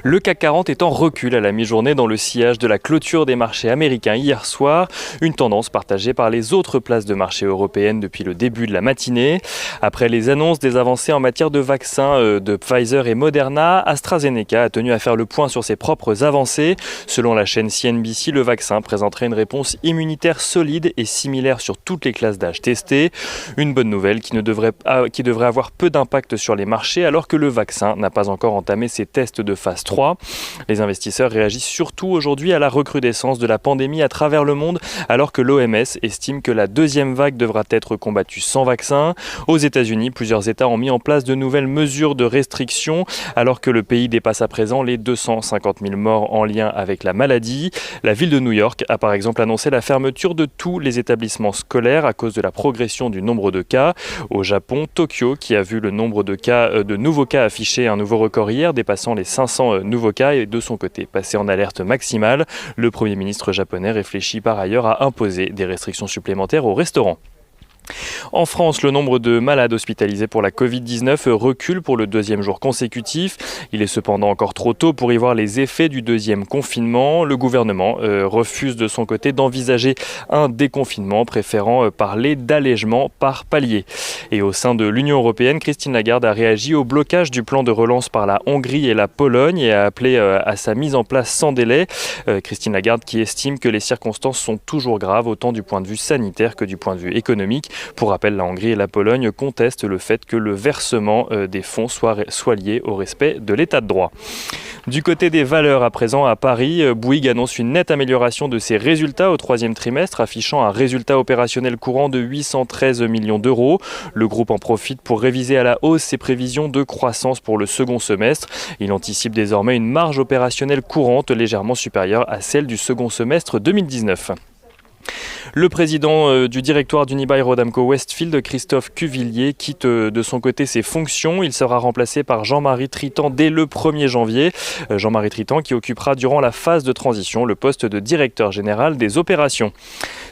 Le CAC 40 est en recul à la mi-journée dans le sillage de la clôture des marchés américains hier soir. Une tendance partagée par les autres places de marché européennes depuis le début de la matinée. Après les annonces des avancées en matière de vaccins de Pfizer et Moderna, AstraZeneca a tenu à faire le point sur ses propres avancées. Selon la chaîne CNBC, le vaccin présenterait une réponse immunitaire solide et similaire sur toutes les classes d'âge testées. Une bonne nouvelle qui devrait avoir peu d'impact sur les marchés alors que le vaccin n'a pas encore entamé ses tests de phase 3. Les investisseurs réagissent surtout aujourd'hui à la recrudescence de la pandémie à travers le monde alors que l'OMS estime que la deuxième vague devra être combattue sans vaccin. Aux États-Unis, plusieurs États ont mis en place de nouvelles mesures de restriction alors que le pays dépasse à présent les 250 000 morts en lien avec la maladie. La ville de New York a par exemple annoncé la fermeture de tous les établissements scolaires à cause de la progression du nombre de cas. Au Japon, Tokyo, qui a vu le nombre de nouveaux cas afficher un nouveau record hier, dépassant les 500 nouveaux cas, et de son côté passé en alerte maximale. Le Premier ministre japonais réfléchit par ailleurs à imposer des restrictions supplémentaires aux restaurants. En France, le nombre de malades hospitalisés pour la Covid-19 recule pour le deuxième jour consécutif. Il est cependant encore trop tôt pour y voir les effets du deuxième confinement. Le gouvernement refuse de son côté d'envisager un déconfinement, préférant parler d'allègement par palier. Et au sein de l'Union européenne, Christine Lagarde a réagi au blocage du plan de relance par la Hongrie et la Pologne et a appelé à sa mise en place sans délai. Christine Lagarde qui estime que les circonstances sont toujours graves, autant du point de vue sanitaire que du point de vue économique. Pour rappel, la Hongrie et la Pologne contestent le fait que le versement des fonds soit lié au respect de l'état de droit. Du côté des valeurs à présent à Paris, Bouygues annonce une nette amélioration de ses résultats au troisième trimestre, affichant un résultat opérationnel courant de 813 millions d'euros. Le groupe en profite pour réviser à la hausse ses prévisions de croissance pour le second semestre. Il anticipe désormais une marge opérationnelle courante légèrement supérieure à celle du second semestre 2019. Le président du directoire d'Unibail-Rodamco-Westfield, Christophe Cuvillier, quitte de son côté ses fonctions. Il sera remplacé par Jean-Marie Tritant dès le 1er janvier. Jean-Marie Tritant qui occupera durant la phase de transition le poste de directeur général des opérations.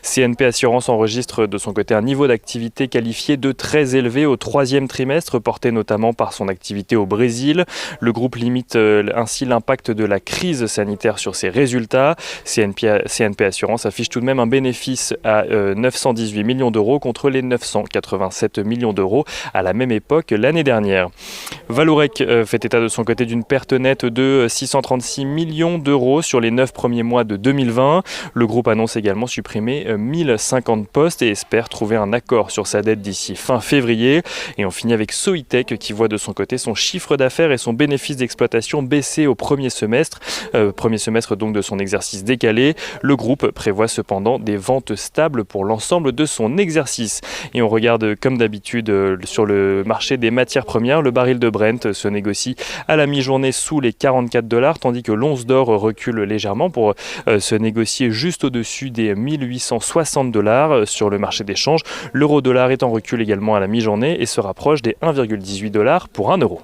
CNP Assurance enregistre de son côté un niveau d'activité qualifié de très élevé au troisième trimestre, porté notamment par son activité au Brésil. Le groupe limite ainsi l'impact de la crise sanitaire sur ses résultats. CNP Assurance affiche tout de même un bénéfice à 918 millions d'euros contre les 987 millions d'euros à la même époque l'année dernière. Vallourec fait état de son côté d'une perte nette de 636 millions d'euros sur les 9 premiers mois de 2020. Le groupe annonce également supprimer 1050 postes et espère trouver un accord sur sa dette d'ici fin février. Et on finit avec Soitec qui voit de son côté son chiffre d'affaires et son bénéfice d'exploitation baisser au premier semestre donc de son exercice décalé. Le groupe prévoit cependant des ventes stables pour l'ensemble de son exercice. Et on regarde comme d'habitude sur le marché des matières premières, le baril de Brent se négocie à la mi-journée sous les $44, tandis que l'once d'or recule légèrement pour se négocier juste au-dessus des $1860 sur le marché des changes. L'euro-dollar est en recul également à la mi-journée et se rapproche des $1,18 pour 1 euro.